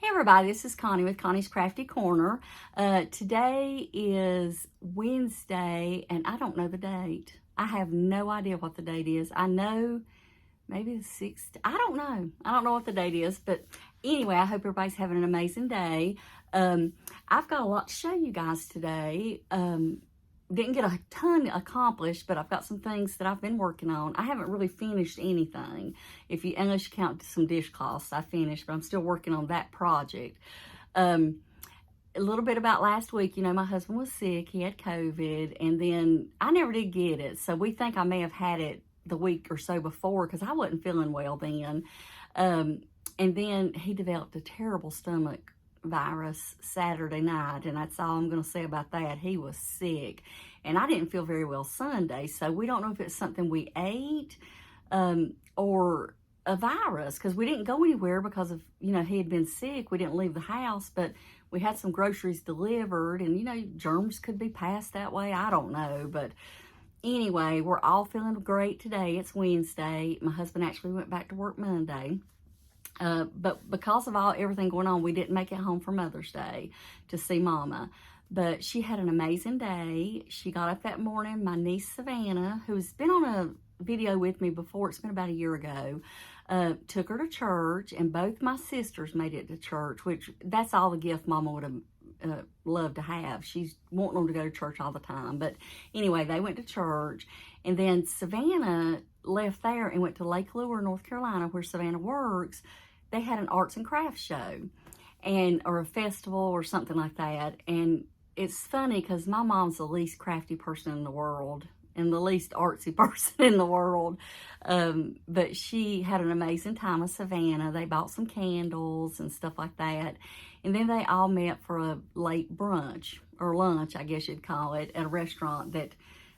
Hey everybody, this is Connie with Connie's Crafty Corner. Today is Wednesday and I don't know the date. I have no idea what the date is. I know maybe the 6th. I don't know. I don't know what the date is, but anyway, I hope everybody's having an amazing day. I've got a lot to show you guys today. Didn't get a ton accomplished, but I've got some things that I've been working on. I haven't really finished anything. Unless you count some dishcloths, I finished, but I'm still working on that project. A little bit about last week, you know, my husband was sick. He had COVID, and then I never did get it. So we think I may have had it the week or so before because I wasn't feeling well then. And then he developed a terrible stomach virus Saturday night, and that's all I'm going to say about that. He was sick, and I didn't feel very well Sunday, so we don't know if it's something we ate or a virus, because we didn't go anywhere because of, you know, he had been sick. We didn't leave the house, but we had some groceries delivered, and, you know, germs could be passed that way. I don't know, but anyway, we're all feeling great today. It's Wednesday. My husband actually went back to work Monday. But because of everything going on, we didn't make it home for Mother's Day to see Mama. But she had an amazing day. She got up that morning. My niece Savannah, who's been on a video with me before, it's been about a year ago, took her to church, and both my sisters made it to church, which that's all the gift Mama would have loved to have. She's wanting them to go to church all the time. But anyway, they went to church, and then Savannah left there and went to Lake Lure, North Carolina, where Savannah works. They had an arts and crafts show or a festival or something like that. And it's funny because my mom's the least crafty person in the world and the least artsy person in the world. But she had an amazing time with Savannah. They bought some candles and stuff like that. And then they all met for a late brunch, or lunch, I guess you'd call it, at a restaurant that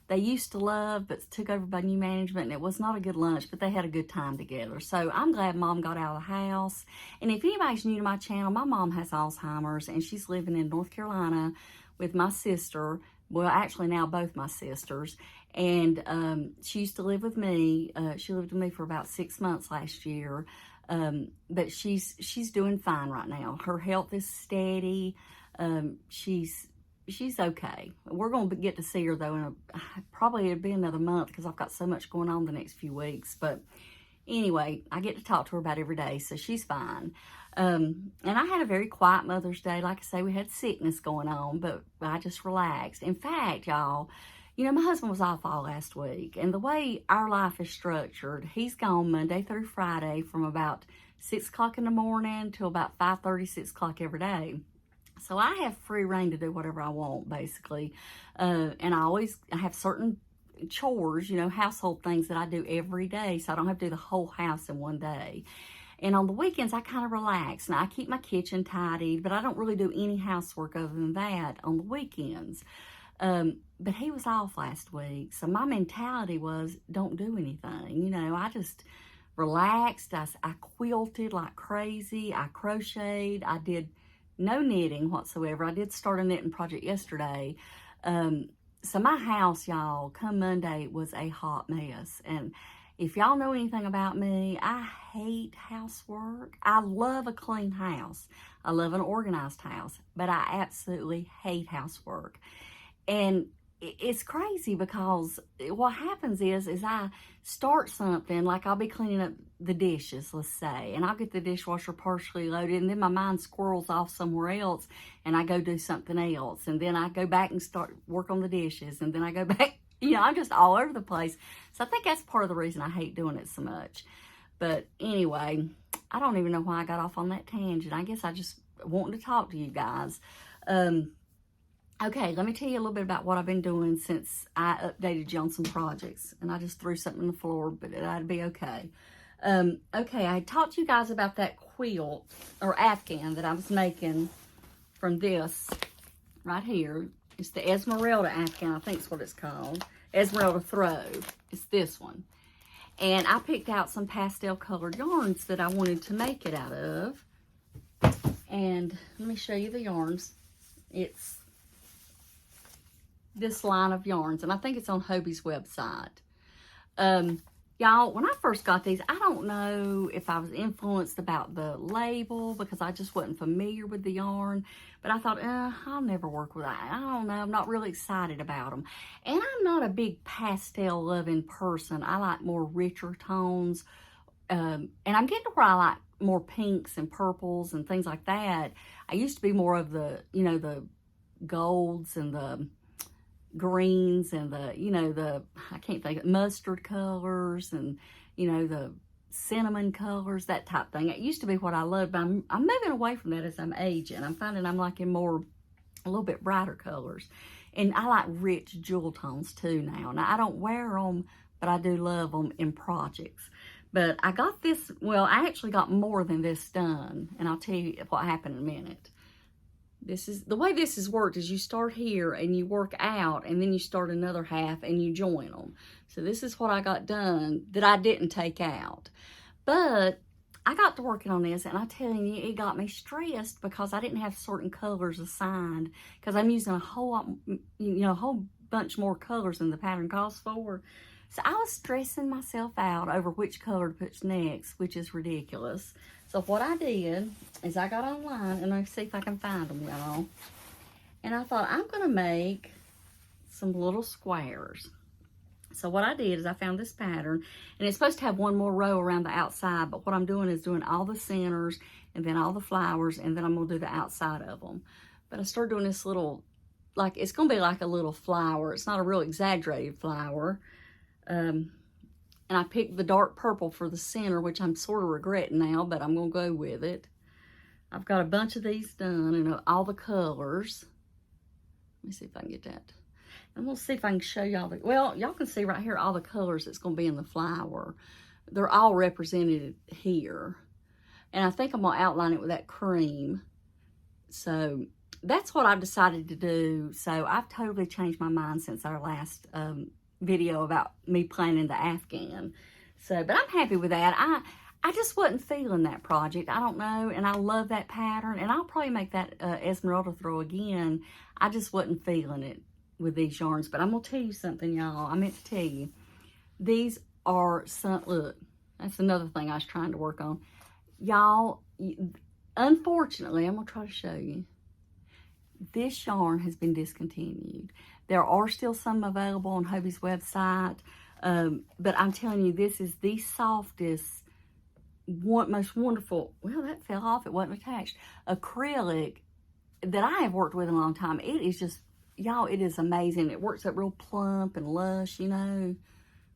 they used to love, but took over by new management, and it was not a good lunch, but they had a good time together. So I'm glad Mom got out of the house. And if anybody's new to my channel, my mom has Alzheimer's, and she's living in North Carolina with my sister. Well, actually now both my sisters. And she used to live with me. She lived with me for about 6 months last year. But she's doing fine right now. Her health is steady. She's okay. We're going to get to see her, though, probably it'll be another month because I've got so much going on the next few weeks. But anyway, I get to talk to her about every day, so she's fine. And I had a very quiet Mother's Day. Like I say, we had sickness going on, but I just relaxed. In fact, y'all, you know, my husband was off all last week. And the way our life is structured, he's gone Monday through Friday from about 6 o'clock in the morning till about 5:30, 6 o'clock every day. So I have free reign to do whatever I want, basically. And I have certain chores, you know, household things that I do every day, so I don't have to do the whole house in one day. And on the weekends, I kind of relax. Now, I keep my kitchen tidied, but I don't really do any housework other than that on the weekends. But he was off last week, so my mentality was, don't do anything. You know, I just relaxed. I quilted like crazy. I crocheted. I did no knitting whatsoever. I did start a knitting project yesterday. So my house, y'all, come Monday was a hot mess. And if y'all know anything about me, I hate housework. I love a clean house. I love an organized house, but I absolutely hate housework. And it's crazy because what happens is I start something, like I'll be cleaning up the dishes, let's say, and I'll get the dishwasher partially loaded, and then my mind squirrels off somewhere else, and I go do something else, and then I go back and start work on the dishes, and then I go back, you know, I'm just all over the place. So I think that's part of the reason I hate doing it so much. But anyway, I don't even know why I got off on that tangent. I guess I just wanted to talk to you guys. Okay, let me tell you a little bit about what I've been doing since I updated you on some projects. And I just threw something on the floor, but that'd be okay. Okay, I talked to you guys about that quilt, or afghan, that I was making from this right here. It's the Esmeralda afghan, I think is what it's called. Esmeralda throw. It's this one. And I picked out some pastel colored yarns that I wanted to make it out of. And let me show you the yarns. It's this line of yarns, and I think it's on Hobie's website. Y'all, when I first got these, I don't know if I was influenced about the label because I just wasn't familiar with the yarn. But I thought, I'll never work with that. I don't know. I'm not really excited about them. And I'm not a big pastel loving person. I like more richer tones. And I'm getting to where I like more pinks and purples and things like that. I used to be more of the, you know, the golds and the greens and the, you know, the, I can't think of mustard colors and, you know, the cinnamon colors, that type thing. It used to be what I loved, but I'm moving away from that as I'm aging. I'm finding I'm liking more, a little bit brighter colors. And I like rich jewel tones too now. Now, I don't wear them, but I do love them in projects. But I got this, well, I actually got more than this done. And I'll tell you what happened in a minute. This is the way this has worked is you start here and you work out and then you start another half and you join them. So this is what I got done that I didn't take out. But I got to working on this and I'm telling you, it got me stressed because I didn't have certain colors assigned because I'm using a whole lot, you know, a whole bunch more colors than the pattern calls for. So I was stressing myself out over which color to put next, which is ridiculous. So what I did is I got online and I see if I can find them, y'all. And I thought I'm gonna make some little squares. So what I did is I found this pattern and it's supposed to have one more row around the outside, but what I'm doing is doing all the centers and then all the flowers and then I'm gonna do the outside of them. But I started doing this little, like, it's gonna be like a little flower. It's not a real exaggerated flower. And I picked the dark purple for the center, which I'm sort of regretting now, but I'm going to go with it. I've got a bunch of these done and all the colors. Let me see if I can get that. I'm going to see if I can show y'all. Well, y'all can see right here all the colors that's going to be in the flower. They're all represented here. And I think I'm going to outline it with that cream. So that's what I've decided to do. So I've totally changed my mind since our last video about me planning the afghan. So, but I'm happy with that. I just wasn't feeling that project. I don't know, and I love that pattern, and I'll probably make that Esmeralda throw again. I just wasn't feeling it with these yarns, but I'm gonna tell you something, y'all. I meant to tell you, these are some, look, that's another thing I was trying to work on. Y'all, unfortunately, I'm gonna try to show you. This yarn has been discontinued. There are still some available on Hobie's website, but I'm telling you, this is the softest, most wonderful, well, that fell off, it wasn't attached, acrylic that I have worked with in a long time. It is just, y'all, it is amazing. It works up real plump and lush, you know.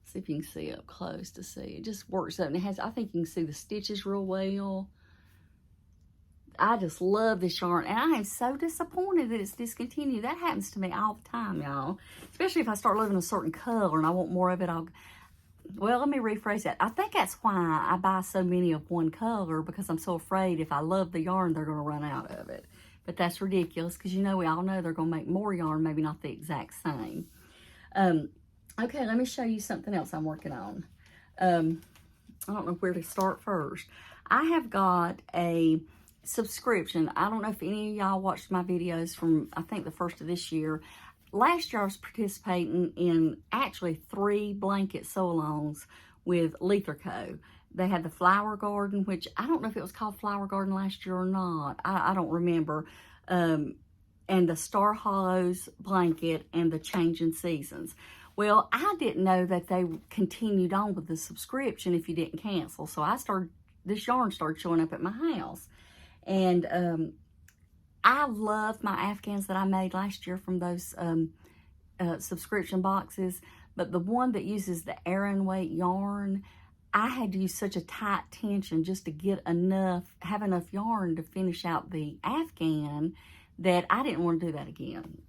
See if you can see up close to see. It just works up, and it has, I think you can see the stitches real well. I just love this yarn, and I am so disappointed that it's discontinued. That happens to me all the time, y'all. Especially if I start loving a certain color and I want more of it, well, let me rephrase that. I think that's why I buy so many of one color, because I'm so afraid if I love the yarn, they're going to run out of it. But that's ridiculous, because you know, we all know they're going to make more yarn, maybe not the exact same. Okay, let me show you something else I'm working on. I don't know where to start first. I have got a subscription. I don't know if any of y'all watched my videos from, I think, the first of this year. Last year I was participating in actually 3 blanket sew-alongs with Lether Co. They had the flower garden, which I don't know if it was called flower garden last year or not. I don't remember. And the Star Hollows blanket and the Changing Seasons. Well, I didn't know that they continued on with the subscription if you didn't cancel. So this yarn started showing up at my house. And I love my afghans that I made last year from those subscription boxes. But the one that uses the Aran weight yarn, I had to use such a tight tension just to get have enough yarn to finish out the afghan that I didn't want to do that again.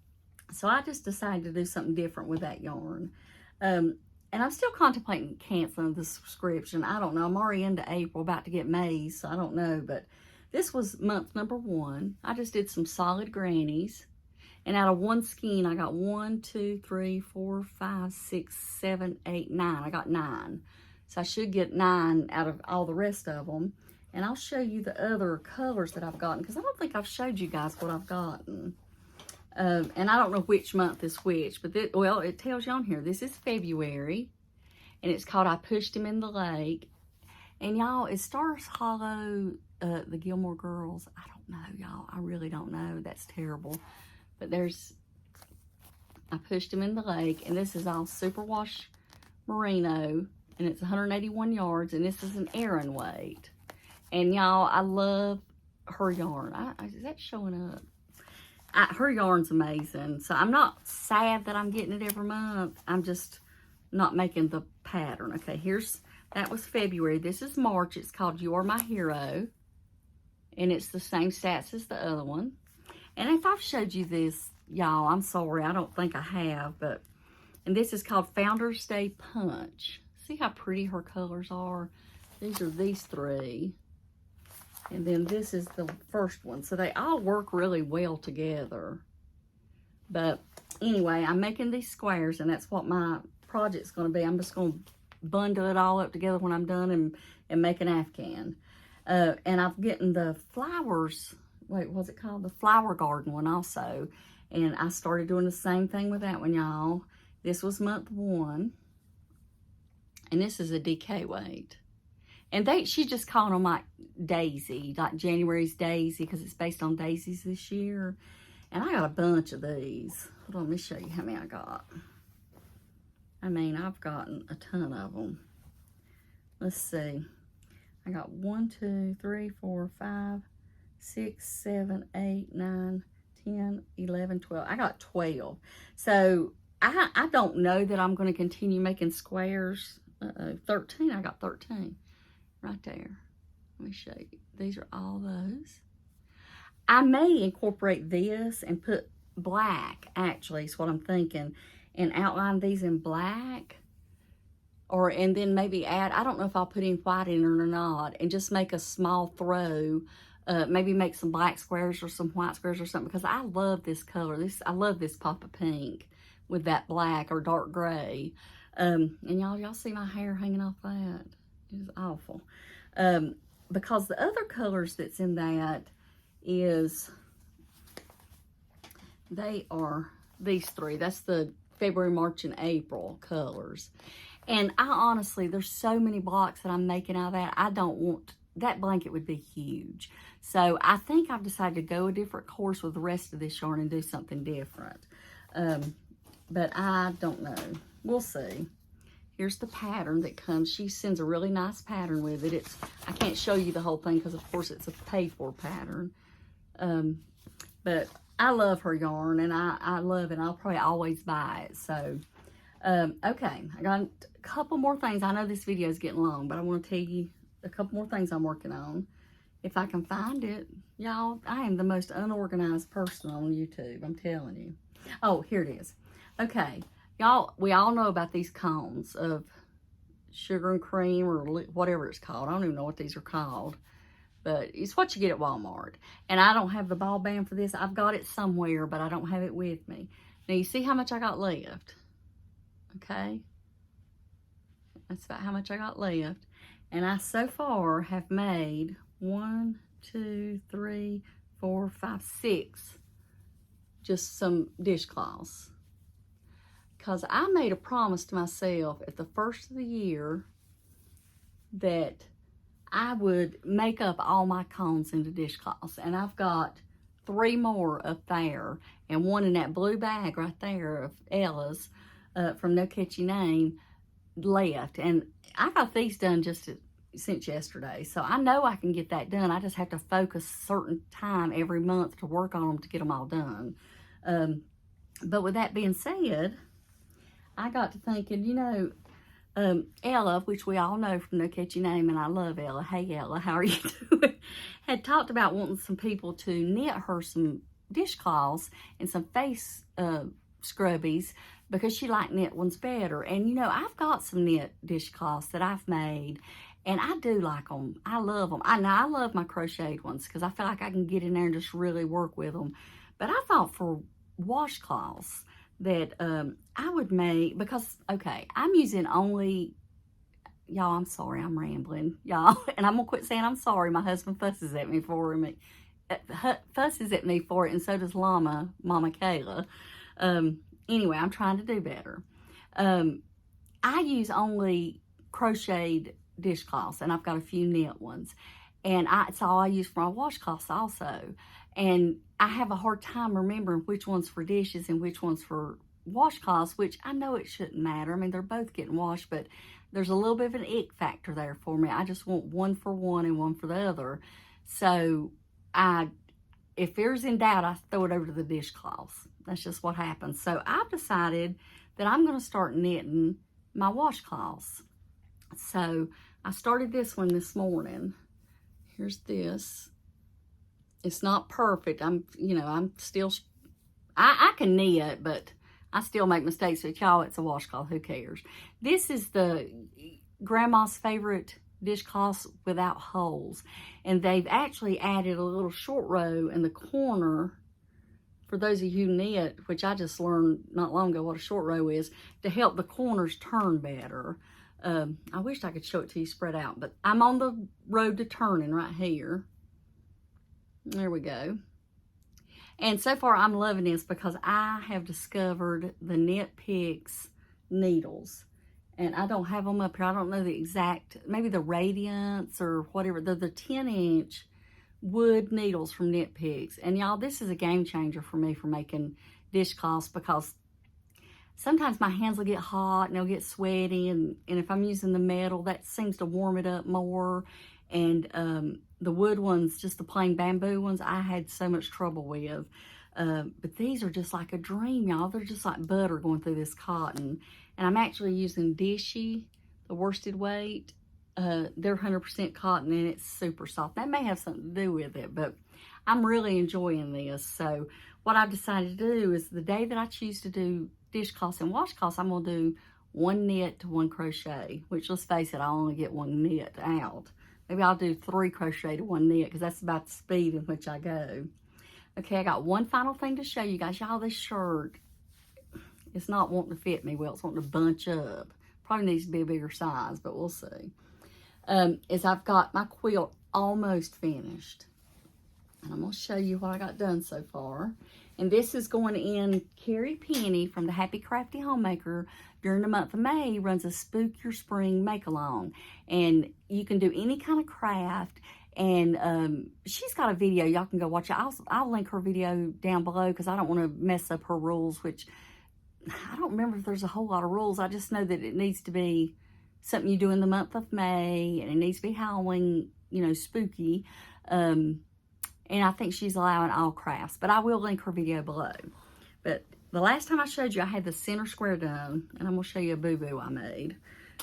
So I just decided to do something different with that yarn. And I'm still contemplating canceling the subscription. I don't know. I'm already into April, about to get May, so I don't know. But this was month number 1. I just did some solid grannies. And out of one skein, I got 1, 2, 3, 4, 5, 6, 7, 8, 9. I got 9. So I should get 9 out of all the rest of them. And I'll show you the other colors that I've gotten, because I don't think I've showed you guys what I've gotten. And I don't know which month is which, but well, it tells you on here. This is February. and it's called I Pushed Him in the Lake. And y'all, it stars Hollow, the Gilmore Girls. I don't know, y'all. I really don't know. That's terrible. But there's, I Pushed Him in the Lake, and this is all superwash merino, and it's 181 yards, and this is an Aran weight. And y'all, I love her yarn. Is that showing up? Her yarn's amazing. So I'm not sad that I'm getting it every month. I'm just not making the pattern. Okay, that was February. This is March. It's called You Are My Hero. And it's the same stats as the other one. And if I've showed you this, y'all, I'm sorry. I don't think I have. And this is called Founders Day Punch. See how pretty her colors are? These are these three. And then this is the first one. So they all work really well together. But anyway, I'm making these squares, and that's what my project's going to be. I'm just going to bundle it all up together when I'm done and make an afghan. And I'm getting the flowers. Wait, what's it called? The flower garden one also. And I started doing the same thing with that one, y'all. This was month 1. And this is a DK weight. And she just called them like Daisy, like January's Daisy, because it's based on daisies this year. And I got a bunch of these. Hold on, let me show you how many I got. I mean, I've gotten a ton of them. Let's see. I got 1, 2, 3, 4, 5, 6, 7, 8, 9, 10, 11, 12. I got 12. So I don't know that I'm going to continue making squares. 13. I got 13. Right there. Let me show you. These are all those. I may incorporate this and put black, actually, is what I'm thinking, and outline these in black. And then maybe add, I don't know if I'll put any white in it or not, and just make a small throw. Maybe make some black squares or some white squares or something, because I love this color. I love this pop of pink with that black or dark gray. And y'all see my hair hanging off that? It is awful. Because the other colors that's in that is, they are these three. That's the February, March, and April colors. And I honestly, there's so many blocks that I'm making out of that. I don't want, that blanket would be huge. So I think I've decided to go a different course with the rest of this yarn and do something different. But I don't know. We'll see. Here's the pattern that comes. She sends a really nice pattern with it. I can't show you the whole thing because, of course, it's a paid-for pattern. But I love her yarn, and I love it. I'll probably always buy it. So, okay. I got a couple more things. I know this video is getting long, but I want to tell you a couple more things I'm working on. If I can find it. Y'all, I am the most unorganized person on YouTube. I'm telling you. Oh, here it is. Okay. Y'all, we all know about these cones of sugar and cream or whatever it's called. I don't even know what these are called. But it's what you get at Walmart. And I don't have the ball band for this. I've got it somewhere, but I don't have it with me. Now, you see how much I got left? Okay? That's about how much I got left. And I, so far, have made 1, 2, 3, 4, 5, 6. Just some dishcloths. Because I made a promise to myself at the first of the year that I would make up all my cones into dishcloths. And I've got 3 more up there. And one in that blue bag right there of Ella's from No Catchy Name left. And I got these done just since yesterday. So I know I can get that done. I just have to focus a certain time every month to work on them to get them all done. But with that being said, I got to thinking, you know, Ella, which we all know from No Catchy Name, and I love Ella. Hey, Ella, how are you doing? Had talked about wanting some people to knit her some dishcloths and some face scrubbies because she liked knit ones better. And, you know, I've got some knit dishcloths that I've made, and I do like them. I love them. I love my crocheted ones because I feel like I can get in there and just really work with them. But I thought for washcloths that I would make, because, okay, I'm using only, y'all, I'm sorry, I'm rambling, y'all, and I'm going to quit saying I'm sorry. My husband fusses at me for it, and so does Mama Kayla. Anyway, I'm trying to do better. I use only crocheted dishcloths, and I've got a few knit ones. And it's all I use for my washcloths also. And I have a hard time remembering which one's for dishes and which one's for washcloths, which I know it shouldn't matter. I mean, they're both getting washed, but there's a little bit of an ick factor there for me. I just want one for one and one for the other. So if there's in doubt, I throw it over to the dishcloths. That's just what happens. So I've decided that I'm going to start knitting my washcloths. So I started this one this morning. Here's this. It's not perfect. I'm still, I can knit, but I still make mistakes with y'all. It's a washcloth. Who cares? This is the grandma's favorite dishcloths without holes. And they've actually added a little short row in the corner. For those of you who knit, which I just learned not long ago what a short row is, to help the corners turn better. I wish I could show it to you spread out, but I'm on the road to turning right here. There we go. And so far I'm loving this because I have discovered the Knit Picks needles. And I don't have them up here. I don't know the exact, maybe the Radiance or whatever. They're the 10-inch wood needles from Knit Picks. And y'all, this is a game changer for me for making dishcloths, because sometimes my hands will get hot and they'll get sweaty, and if I'm using the metal, that seems to warm it up more. And the wood ones, just the plain bamboo ones, I had so much trouble with. But these are just like a dream, y'all. They're just like butter going through this cotton. And I'm actually using Dishy, the worsted weight. They're 100% cotton, and it's super soft. That may have something to do with it, but I'm really enjoying this. So what I've decided to do is the day that I choose to do dishcloths and washcloths, I'm going to do one knit to one crochet, which, let's face it, I only get one knit out. Maybe I'll do 3 crochet to 1 knit, because that's about the speed in which I go. Okay, I got one final thing to show you guys. Y'all, this shirt is not wanting to fit me well. It's wanting to bunch up. Probably needs to be a bigger size, but we'll see. Is I've got my quilt almost finished. And I'm going to show you what I got done so far. And this is going in. Carrie Penny from the Happy Crafty Homemaker during the month of May runs a Spook Your Spring make-along. And you can do any kind of craft. And she's got a video. Y'all can go watch it. I'll link her video down below, because I don't want to mess up her rules, which I don't remember if there's a whole lot of rules. I just know that it needs to be something you do in the month of May, and it needs to be Halloween, spooky. And I think she's allowing all crafts, but I will link her video below. But the last time I showed you, I had the center square done, and I'm going to show you a boo-boo I made.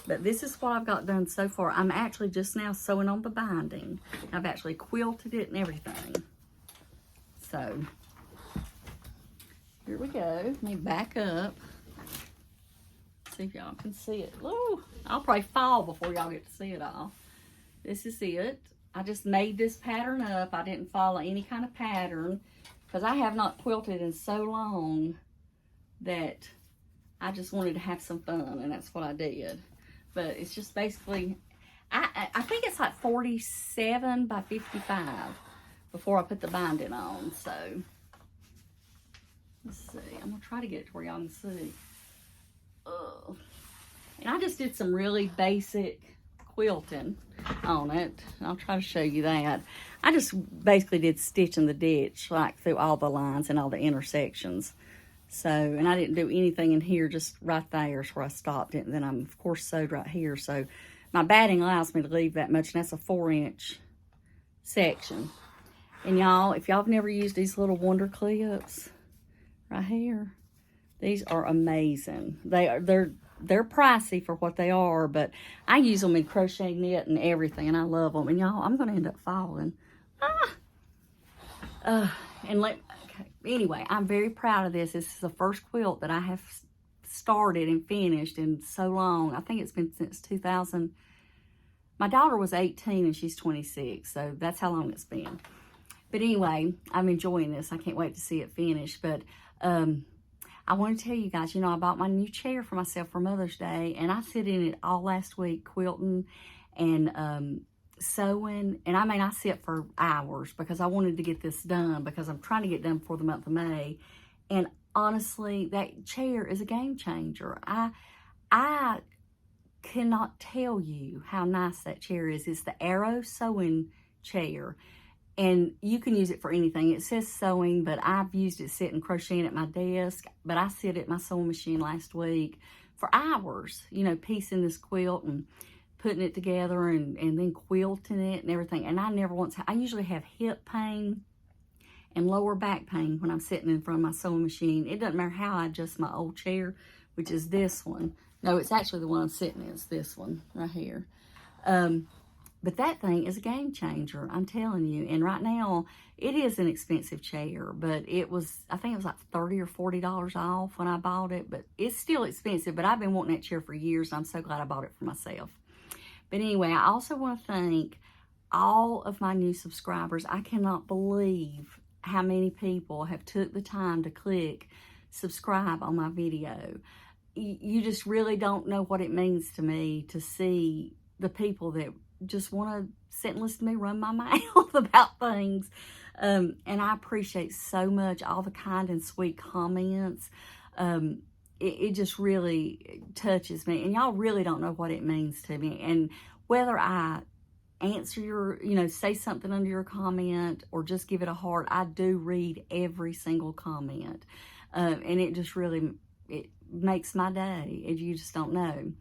But this is what I've got done so far. I'm actually just now sewing on the binding. I've actually quilted it and everything. So, here we go. Let me back up. See if y'all can see it. Ooh, I'll probably fall before y'all get to see it all. This is it. I just made this pattern up. I didn't follow any kind of pattern, because I have not quilted in so long that I just wanted to have some fun, and that's what I did. But it's just basically, I think it's like 47 by 55 before I put the binding on. So let's see. I'm gonna try to get it to where y'all can see. And I just did some really basic quilting on it. I'll try to show you that. I just basically did stitch in the ditch, like through all the lines and all the intersections. So, and I didn't do anything in here, just right there is where I stopped it. And then I'm, of course, sewed right here. So my batting allows me to leave that much, and that's a 4-inch section. And y'all, if y'all have never used these little wonder clips right here, these are amazing. They're pricey for what they are, but I use them in crochet, knit, and everything, and I love them. And y'all, I'm going to end up falling. Anyway, I'm very proud of this. This is the first quilt that I have started and finished in so long. I think it's been since 2000. My daughter was 18 and she's 26, so that's how long it's been. But anyway, I'm enjoying this. I can't wait to see it finished. But I want to tell you guys, I bought my new chair for myself for Mother's Day, and I sit in it all last week quilting and sewing. And I mean, I sit for hours because I wanted to get this done, because I'm trying to get done before the month of May. And honestly, that chair is a game changer. I cannot tell you how nice that chair is. It's the Arrow sewing chair. And you can use it for anything. It says sewing, but I've used it sitting crocheting at my desk. But I sit at my sewing machine last week for hours, you know, piecing this quilt and putting it together and then quilting it and everything. And I never once, I usually have hip pain and lower back pain when I'm sitting in front of my sewing machine. It doesn't matter how I adjust my old chair, which is this one. No, it's actually the one I'm sitting in. It's this one right here. But that thing is a game changer, I'm telling you. And right now, it is an expensive chair, but it was, I think it was like $30 or $40 off when I bought it, but it's still expensive. But I've been wanting that chair for years. I'm so glad I bought it for myself. But anyway, I also want to thank all of my new subscribers. I cannot believe how many people have took the time to click subscribe on my video. You just really don't know what it means to me to see the people that just want to sit and listen to me run my mouth about things. And I appreciate so much all the kind and sweet comments. It just really touches me. And y'all really don't know what it means to me. And whether I answer your, you know, say something under your comment or just give it a heart, I do read every single comment. And it just really, it makes my day, and you just don't know.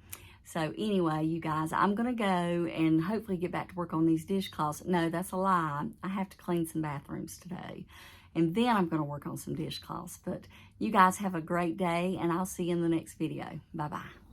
So anyway, you guys, I'm going to go and hopefully get back to work on these dishcloths. No, that's a lie. I have to clean some bathrooms today. And then I'm going to work on some dishcloths. But you guys have a great day, and I'll see you in the next video. Bye-bye.